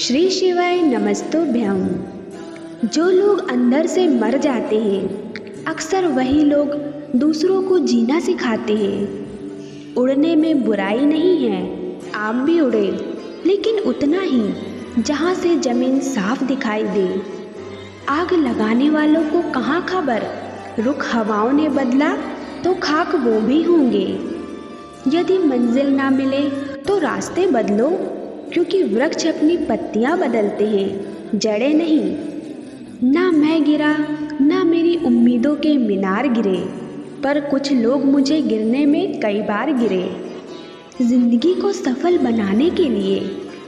श्री शिवाय नमस्तुभ्यम। जो लोग अंदर से मर जाते हैं, अक्सर वही लोग दूसरों को जीना सिखाते हैं। उड़ने में बुराई नहीं है, आप भी उड़े, लेकिन उतना ही जहाँ से ज़मीन साफ दिखाई दे। आग लगाने वालों को कहाँ खबर, रुख हवाओं ने बदला तो खाक वो भी होंगे। यदि मंजिल ना मिले तो रास्ते बदलो, क्योंकि वृक्ष अपनी पत्तियां बदलते हैं, जड़ें नहीं। ना मैं गिरा, ना मेरी उम्मीदों के मीनार गिरे, पर कुछ लोग मुझे गिरने में कई बार गिरे। जिंदगी को सफल बनाने के लिए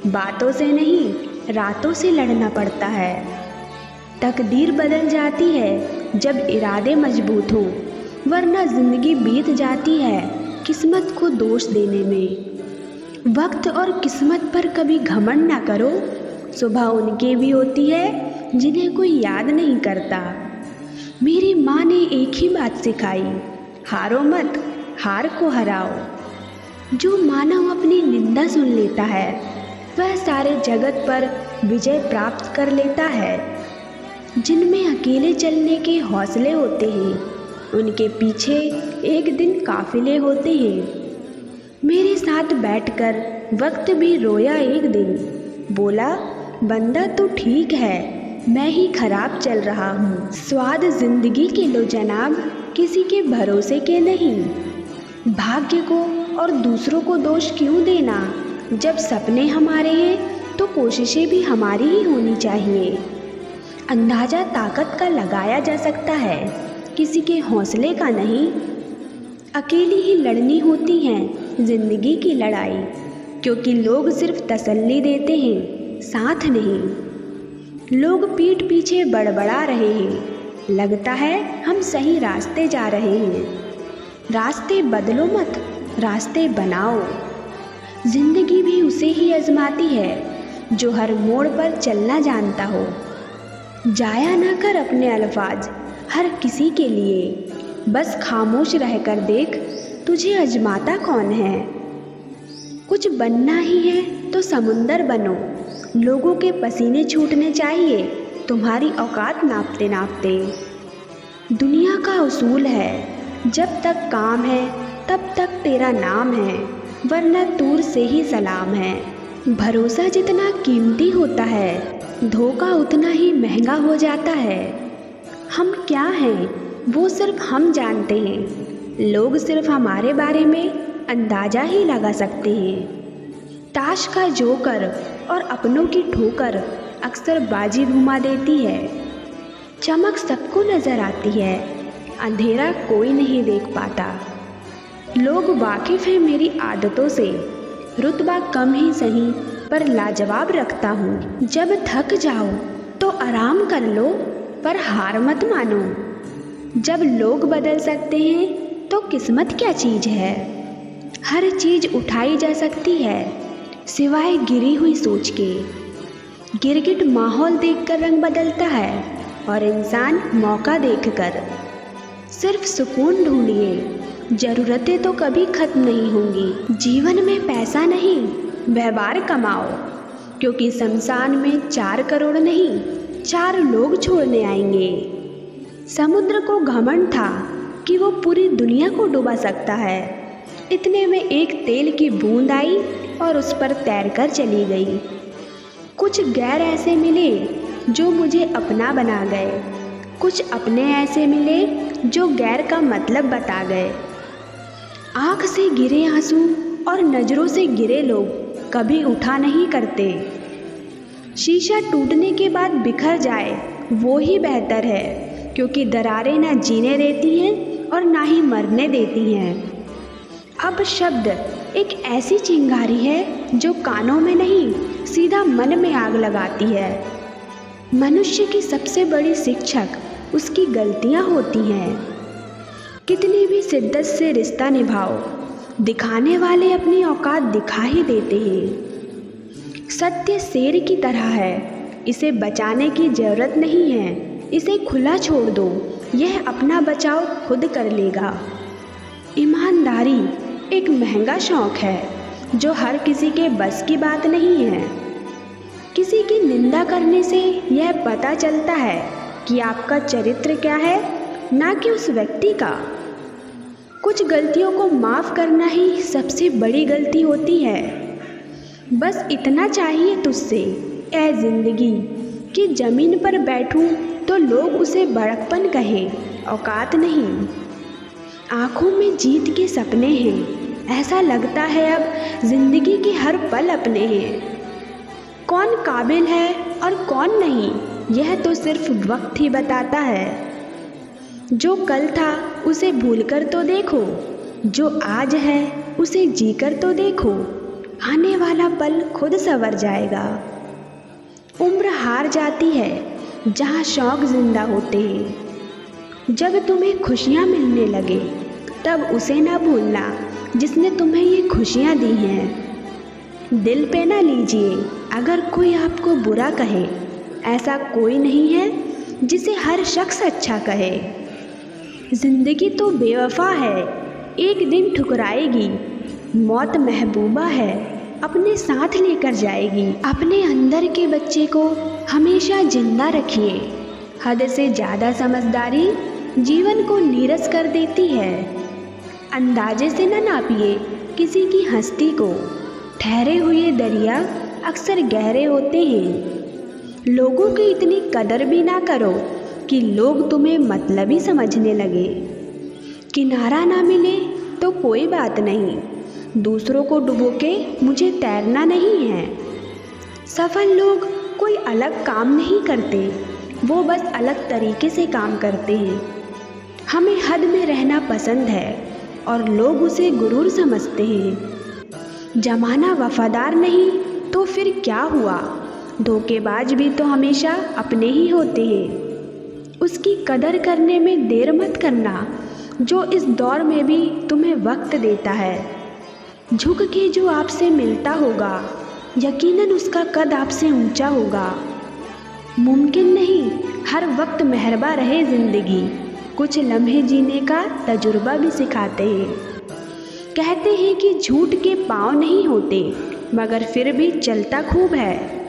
बातों से नहीं, रातों से लड़ना पड़ता है। तकदीर बदल जाती है जब इरादे मजबूत हों, वरना जिंदगी बीत जाती है किस्मत को दोष देने में। वक्त और किस्मत पर कभी घमंड ना करो, सुबह उनके भी होती है जिन्हें कोई याद नहीं करता। मेरी माँ ने एक ही बात सिखाई, हारो मत, हार को हराओ। जो मानव अपनी निंदा सुन लेता है, वह सारे जगत पर विजय प्राप्त कर लेता है। जिनमें अकेले चलने के हौसले होते हैं, उनके पीछे एक दिन काफिले होते हैं। मेरे साथ बैठकर वक्त भी रोया एक दिन, बोला बंदा तो ठीक है, मैं ही खराब चल रहा हूँ। स्वाद जिंदगी के लो जनाब, किसी के भरोसे के नहीं। भाग्य को और दूसरों को दोष क्यों देना, जब सपने हमारे हैं तो कोशिशें भी हमारी ही होनी चाहिए। अंदाजा ताकत का लगाया जा सकता है, किसी के हौसले का नहीं। अकेली ही लड़नी होती है जिंदगी की लड़ाई, क्योंकि लोग सिर्फ तसल्ली देते हैं, साथ नहीं। लोग पीठ पीछे बड़बड़ा रहे हैं, लगता है हम सही रास्ते जा रहे हैं। रास्ते बदलो मत, रास्ते बनाओ। जिंदगी भी उसे ही आजमाती है जो हर मोड़ पर चलना जानता हो। जाया ना कर अपने अल्फाज हर किसी के लिए, बस खामोश रहकर देख तुझे अजमाता कौन है। कुछ बनना ही है तो समुंदर बनो, लोगों के पसीने छूटने चाहिए तुम्हारी औकात नापते नापते। दुनिया का उसूल है, जब तक काम है तब तक तेरा नाम है, वरना दूर से ही सलाम है। भरोसा जितना कीमती होता है, धोखा उतना ही महंगा हो जाता है। हम क्या हैं वो सिर्फ हम जानते हैं, लोग सिर्फ हमारे बारे में अंदाजा ही लगा सकते हैं। ताश का जोकर और अपनों की ठोकर अक्सर बाजी घुमा देती है। चमक सबको नजर आती है, अंधेरा कोई नहीं देख पाता। लोग वाकिफ हैं मेरी आदतों से, रुतबा कम ही सही पर लाजवाब रखता हूँ। जब थक जाओ तो आराम कर लो, पर हार मत मानो। जब लोग बदल सकते हैं तो किस्मत क्या चीज़ है। हर चीज़ उठाई जा सकती है सिवाय गिरी हुई सोच के। गिरगिट माहौल देखकर रंग बदलता है और इंसान मौका देखकर। सिर्फ सुकून ढूंढिए, ज़रूरतें तो कभी खत्म नहीं होंगी। जीवन में पैसा नहीं, व्यवहार कमाओ, क्योंकि शमशान में 4 करोड़ नहीं 4 लोग छोड़ने आएंगे। समुद्र को घमंड था कि वो पूरी दुनिया को डुबा सकता है। इतने में एक तेल की बूंद आई और उस पर तैरकर चली गई। कुछ गैर ऐसे मिले जो मुझे अपना बना गए, कुछ अपने ऐसे मिले जो गैर का मतलब बता गए। आँख से गिरे आंसू और नज़रों से गिरे लोग कभी उठा नहीं करते। शीशा टूटने के बाद बिखर जाए वो ही बेहतर है, क्योंकि दरारें ना जीने देती हैं और ना ही मरने देती हैं। अब शब्द एक ऐसी चिंगारी है जो कानों में नहीं, सीधा मन में आग लगाती है। मनुष्य की सबसे बड़ी शिक्षक उसकी गलतियां होती हैं। कितनी भी शिद्दत से रिश्ता निभाओ, दिखाने वाले अपनी औकात दिखा ही देते हैं। सत्य शेर की तरह है, इसे बचाने की जरूरत नहीं है। इसे खुला छोड़ दो, यह अपना बचाव खुद कर लेगा। ईमानदारी एक महंगा शौक है जो हर किसी के बस की बात नहीं है। किसी की निंदा करने से यह पता चलता है कि आपका चरित्र क्या है, ना कि उस व्यक्ति का। कुछ गलतियों को माफ़ करना ही सबसे बड़ी गलती होती है। बस इतना चाहिए तुझसे ऐ ज़िंदगी कि ज़मीन पर बैठूं तो लोग उसे बड़कपन कहें, औकात नहीं। आँखों में जीत के सपने हैं, ऐसा लगता है अब ज़िंदगी के हर पल अपने हैं। कौन काबिल है और कौन नहीं, यह तो सिर्फ वक्त ही बताता है। जो कल था उसे भूलकर तो देखो, जो आज है उसे जीकर तो देखो, आने वाला पल खुद संवर जाएगा। उम्र हार जाती है जहाँ शौक जिंदा होते हैं। जब तुम्हें खुशियाँ मिलने लगे तब उसे ना भूलना जिसने तुम्हें ये खुशियाँ दी हैं। दिल पे ना लीजिए अगर कोई आपको बुरा कहे, ऐसा कोई नहीं है जिसे हर शख्स अच्छा कहे। ज़िंदगी तो बेवफा है, एक दिन ठुकराएगी। मौत महबूबा है, अपने साथ लेकर जाएगी। अपने अंदर के बच्चे को हमेशा जिंदा रखिए। हद से ज़्यादा समझदारी जीवन को नीरस कर देती है। अंदाजे से न नापिए किसी की हस्ती को, ठहरे हुए दरिया अक्सर गहरे होते हैं। लोगों की इतनी कदर भी ना करो कि लोग तुम्हें मतलबी समझने लगे। किनारा ना मिले तो कोई बात नहीं, दूसरों को डुबो के मुझे तैरना नहीं है। सफल लोग कोई अलग काम नहीं करते, वो बस अलग तरीके से काम करते हैं। हमें हद में रहना पसंद है और लोग उसे गुरूर समझते हैं। जमाना वफादार नहीं तो फिर क्या हुआ, धोखेबाज भी तो हमेशा अपने ही होते हैं। उसकी कदर करने में देर मत करना जो इस दौर में भी तुम्हें वक्त देता है। झुक के जो आपसे मिलता होगा यकीनन उसका कद आपसे ऊंचा होगा। मुमकिन नहीं हर वक्त मेहरबा रहे ज़िंदगी, कुछ लम्हे जीने का तजुर्बा भी सिखाते हैं। कहते हैं कि झूठ के पाँव नहीं होते मगर फिर भी चलता खूब है।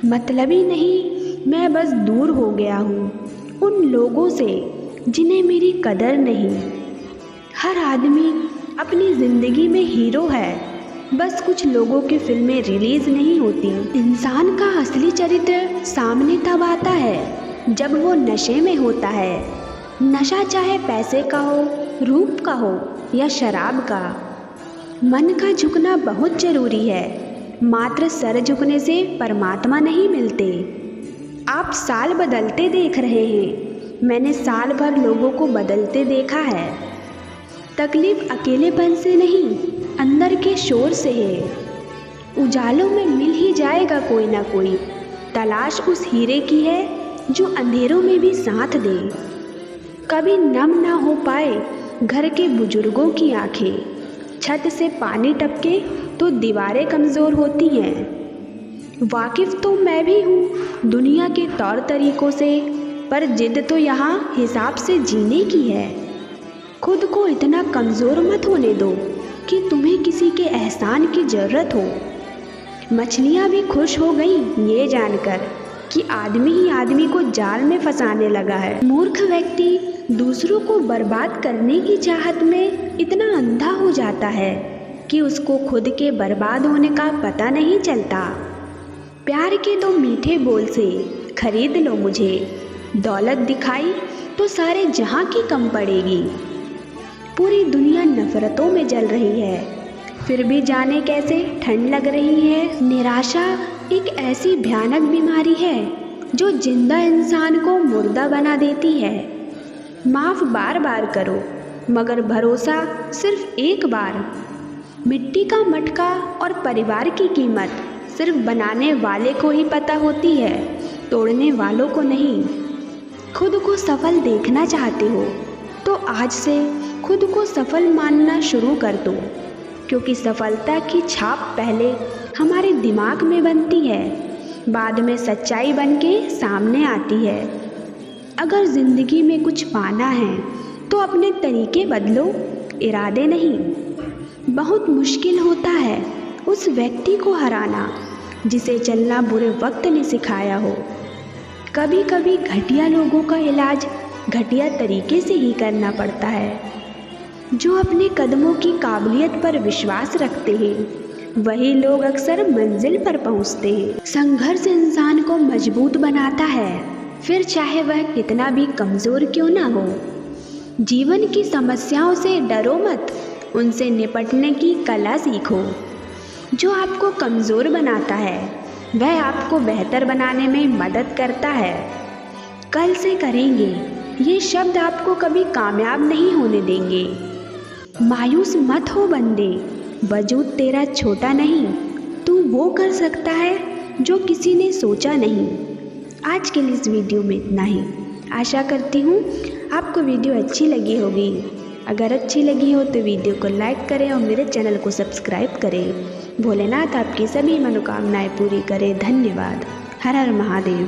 मतलबी नहीं, मैं बस दूर हो गया हूँ उन लोगों से जिन्हें मेरी कदर नहीं। हर आदमी अपनी ज़िंदगी में हीरो है, बस कुछ लोगों की फिल्में रिलीज़ नहीं होती। इंसान का असली चरित्र सामने तब आता है जब वो नशे में होता है। नशा चाहे पैसे का हो, रूप का हो या शराब का। मन का झुकना बहुत ज़रूरी है, मात्र सर झुकने से परमात्मा नहीं मिलते। आप साल बदलते देख रहे हैं, मैंने साल भर लोगों को बदलते देखा है। तकलीफ अकेलेपन से नहीं, अंदर के शोर से है। उजालों में मिल ही जाएगा कोई ना कोई, तलाश उस हीरे की है जो अंधेरों में भी साथ दे। कभी नम ना हो पाए घर के बुजुर्गों की आंखें, छत से पानी टपके तो दीवारें कमज़ोर होती हैं। वाकिफ़ तो मैं भी हूँ दुनिया के तौर तरीक़ों से, पर जिद तो यहाँ हिसाब से जीने की है। खुद को इतना कमज़ोर मत होने दो कि तुम्हें किसी के एहसान की ज़रूरत हो। मछलियाँ भी खुश हो गईं ये जानकर कि आदमी ही आदमी को जाल में फंसाने लगा है। मूर्ख व्यक्ति दूसरों को बर्बाद करने की चाहत में इतना अंधा हो जाता है कि उसको खुद के बर्बाद होने का पता नहीं चलता। प्यार के दो मीठे बोल से खरीद लो मुझे, दौलत दिखाई तो सारे जहां की कम पड़ेगी। पूरी दुनिया नफ़रतों में जल रही है, फिर भी जाने कैसे ठंड लग रही है। निराशा एक ऐसी भयानक बीमारी है जो जिंदा इंसान को मुर्दा बना देती है। माफ़ बार बार करो मगर भरोसा सिर्फ एक बार। मिट्टी का मटका और परिवार की कीमत सिर्फ बनाने वाले को ही पता होती है, तोड़ने वालों को नहीं। खुद को सफल देखना चाहते हो तो आज से खुद को सफल मानना शुरू कर दो, क्योंकि सफलता की छाप पहले हमारे दिमाग में बनती है, बाद में सच्चाई बन के सामने आती है। अगर ज़िंदगी में कुछ पाना है तो अपने तरीके बदलो, इरादे नहीं। बहुत मुश्किल होता है उस व्यक्ति को हराना जिसे चलना बुरे वक्त ने सिखाया हो। कभी कभी घटिया लोगों का इलाज घटिया तरीके से ही करना पड़ता है। जो अपने कदमों की काबिलियत पर विश्वास रखते हैं वही लोग अक्सर मंजिल पर पहुंचते हैं। संघर्ष इंसान को मजबूत बनाता है, फिर चाहे वह कितना भी कमज़ोर क्यों ना हो। जीवन की समस्याओं से डरो मत, उनसे निपटने की कला सीखो। जो आपको कमज़ोर बनाता है वह आपको बेहतर बनाने में मदद करता है। कल से करेंगे ये शब्द आपको कभी कामयाब नहीं होने देंगे। मायूस मत हो बंदे, वजूद तेरा छोटा नहीं, तू वो कर सकता है जो किसी ने सोचा नहीं। आज के लिए इस वीडियो में इतना ही। आशा करती हूँ आपको वीडियो अच्छी लगी होगी। अगर अच्छी लगी हो तो वीडियो को लाइक करें और मेरे चैनल को सब्सक्राइब करें। भोलेनाथ आपकी सभी मनोकामनाएं पूरी करे। धन्यवाद। हर हर महादेव।